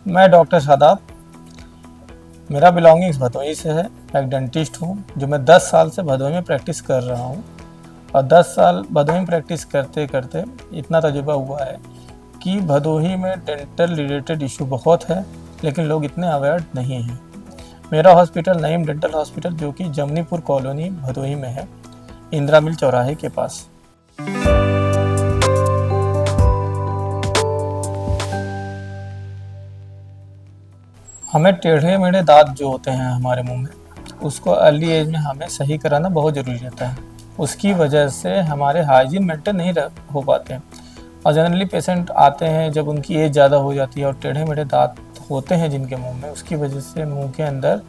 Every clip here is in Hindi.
मैं डॉक्टर शादाब, मेरा बिलोंगिंग्स भदोही से है। मैं एक डेंटिस्ट हूँ जो मैं 10 साल से भदोही में प्रैक्टिस कर रहा हूँ। और 10 साल भदोही में प्रैक्टिस करते करते इतना तजुर्बा हुआ है कि भदोही में डेंटल रिलेटेड इशू बहुत है, लेकिन लोग इतने अवेयर नहीं हैं। मेरा हॉस्पिटल नईम डेंटल हॉस्पिटल जो कि जमनीपुर कॉलोनी भदोही में है, इंदिरा मिल चौराहे के पास। हमें टेढ़े मेढ़े दांत जो होते हैं हमारे मुंह में, उसको अर्ली एज में हमें सही कराना बहुत ज़रूरी रहता है। उसकी वजह से हमारे हाइजीन मेंटेन नहीं हो पाते हैं। और जनरली पेशेंट आते हैं जब उनकी एज ज़्यादा हो जाती है और टेढ़े मेढ़े दांत होते हैं जिनके मुंह में, उसकी वजह से मुंह के अंदर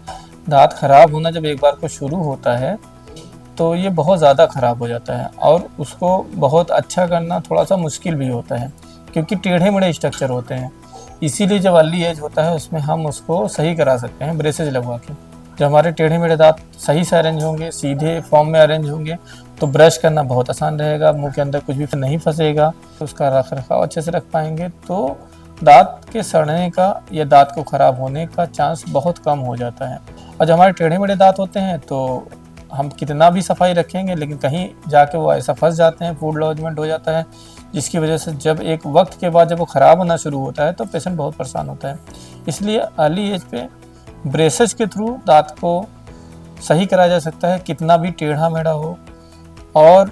दांत खराब होना जब एक बार को शुरू होता है तो ये बहुत ज़्यादा ख़राब हो जाता है और उसको बहुत अच्छा करना थोड़ा सा मुश्किल भी होता है, क्योंकि टेढ़े मेढ़े स्ट्रक्चर होते हैं। इसीलिए जब अर्ली एज होता है उसमें हम उसको सही करा सकते हैं ब्रेसेज लगवा के। जब हमारे टेढ़े मेढ़े दांत सही से अरेंज होंगे, सीधे फॉर्म में अरेंज होंगे, तो ब्रश करना बहुत आसान रहेगा, मुंह के अंदर कुछ भी नहीं फंसेगा, तो उसका रख रखाव अच्छे से रख पाएंगे, तो दांत के सड़ने का या दांत को ख़राब होने का चांस बहुत कम हो जाता है। और जब हमारे टेढ़े मेढ़े दांत होते हैं तो हम कितना भी सफाई रखेंगे, लेकिन कहीं जाके वो ऐसा फंस जाते हैं, फूड लॉजमेंट हो जाता है, जिसकी वजह से जब एक वक्त के बाद जब वो ख़राब होना शुरू होता है तो पेशेंट बहुत परेशान होता है। इसलिए अर्ली एज पे ब्रेसेस के थ्रू दांत को सही कराया जा सकता है, कितना भी टेढ़ा मेढ़ा हो। और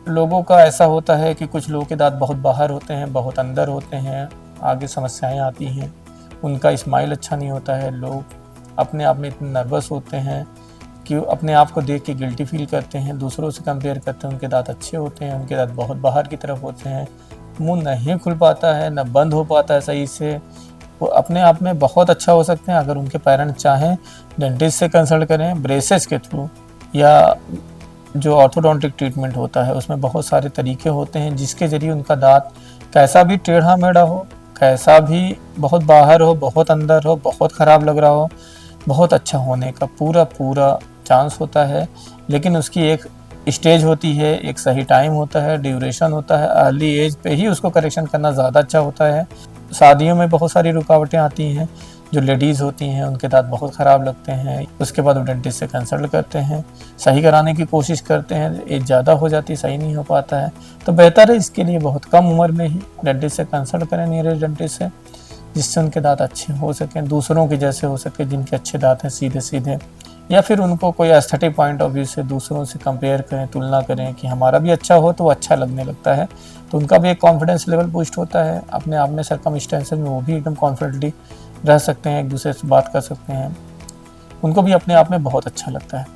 लोगों का ऐसा होता है कि कुछ लोगों के दांत बहुत बाहर होते हैं, बहुत अंदर होते हैं, आगे समस्याएं आती हैं, उनका स्माइल अच्छा नहीं होता है, लोग अपने आप में इतने नर्वस होते हैं कि अपने आप को देख के गिल्टी फील करते हैं, दूसरों से कंपेयर करते हैं, उनके दांत अच्छे होते हैं, उनके दांत बहुत बाहर की तरफ होते हैं, मुंह नहीं खुल पाता है, न बंद हो पाता है सही से। वो अपने आप में बहुत अच्छा हो सकते हैं अगर उनके पेरेंट्स चाहें डेंटिस्ट से कंसल्ट करें ब्रेसेस के थ्रू, या जो ऑर्थोडोंटिक ट्रीटमेंट होता है उसमें बहुत सारे तरीके होते हैं जिसके ज़रिए उनका दांत कैसा भी टेढ़ा मेढ़ा हो, कैसा भी बहुत बाहर हो, बहुत अंदर हो, बहुत ख़राब लग रहा हो, बहुत अच्छा होने का पूरा चांस होता है। लेकिन उसकी एक स्टेज होती है, एक सही टाइम होता है, ड्यूरेशन होता है। अर्ली एज पे ही उसको करेक्शन करना ज़्यादा अच्छा होता है। शादियों में बहुत सारी रुकावटें आती हैं, जो लेडीज़ होती हैं उनके दांत बहुत ख़राब लगते हैं, उसके बाद वो डेंटिस्ट से कंसल्ट करते हैं, सही कराने की कोशिश करते हैं, एज ज़्यादा हो जाती है, सही नहीं हो पाता है, तो बेहतर है इसके लिए बहुत कम उम्र में ही डेंटिस्ट से कंसल्ट करें, नियरेस्ट डेंटिस्ट से, जिससे उनके दांत अच्छे हो सकें, दूसरों के जैसे हो सके जिनके अच्छे दांत हैं सीधे सीधे। या फिर उनको कोई एस्थेटिक पॉइंट ऑफ व्यू से दूसरों से कंपेयर करें, तुलना करें कि हमारा भी अच्छा हो तो वो अच्छा लगने लगता है, तो उनका भी एक कॉन्फिडेंस लेवल बूस्ट होता है, अपने आप में सर्कमस्टेंसेस में वो भी एकदम कॉन्फिडेंटली रह सकते हैं, एक दूसरे से बात कर सकते हैं, उनको भी अपने आप में बहुत अच्छा लगता है।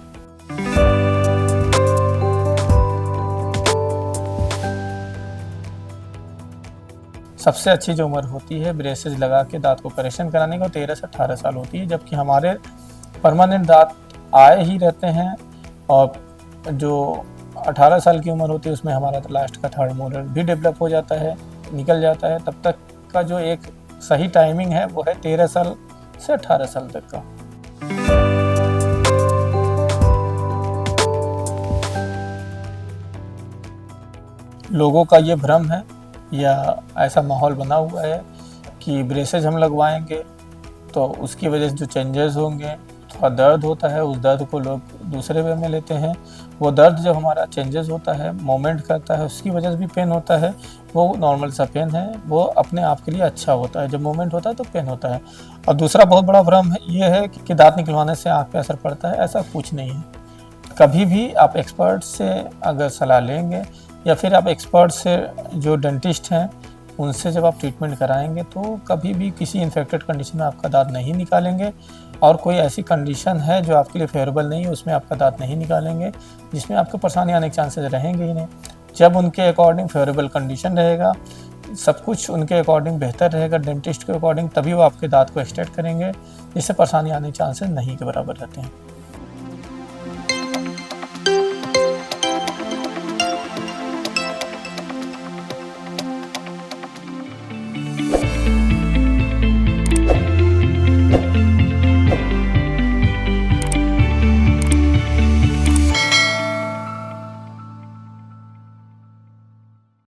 सबसे अच्छी जो उम्र होती है ब्रेसेज लगा के दांत को करेक्शन कराने का 13 से 18 साल होती है, जबकि हमारे परमानेंट दांत आए ही रहते हैं। और जो 18 साल की उम्र होती है उसमें हमारा लास्ट का थर्ड मोलर भी डेवलप हो जाता है, निकल जाता है। तब तक का जो एक सही टाइमिंग है वो है 13 साल से 18 साल तक का। लोगों का ये भ्रम है या ऐसा माहौल बना हुआ है कि ब्रेसेज हम लगवाएंगे तो उसकी वजह से जो चेंजेस होंगे, थोड़ा दर्द होता है, उस दर्द को लोग दूसरे वे में लेते हैं। वो दर्द जब हमारा चेंजेस होता है, मोमेंट करता है, उसकी वजह से भी पेन होता है, वो नॉर्मल सा पेन है, वो अपने आप के लिए अच्छा होता है। जब मोमेंट होता है तो पेन होता है। और दूसरा बहुत बड़ा भ्रम है ये है कि दांत निकलवाने से आँख पे असर पड़ता है, ऐसा कुछ नहीं है। कभी भी आप एक्सपर्ट से अगर सलाह लेंगे या फिर आप एक्सपर्ट से जो डेंटिस्ट हैं उनसे जब आप ट्रीटमेंट कराएंगे तो कभी भी किसी इन्फेक्टेड कंडीशन में आपका दांत नहीं निकालेंगे, और कोई ऐसी कंडीशन है जो आपके लिए फेवरेबल नहीं है उसमें आपका दांत नहीं निकालेंगे, जिसमें आपको परेशानी आने के चांसेस रहेंगे ही नहीं। जब उनके अकॉर्डिंग फेवरेबल कंडीशन रहेगा, सब कुछ उनके अकॉर्डिंग बेहतर रहेगा डेंटिस्ट के अकॉर्डिंग, तभी वो आपके दांत को एक्सट्रैक्ट करेंगे, जिससे परेशानी आने के चांसेस नहीं के बराबर रहते हैं।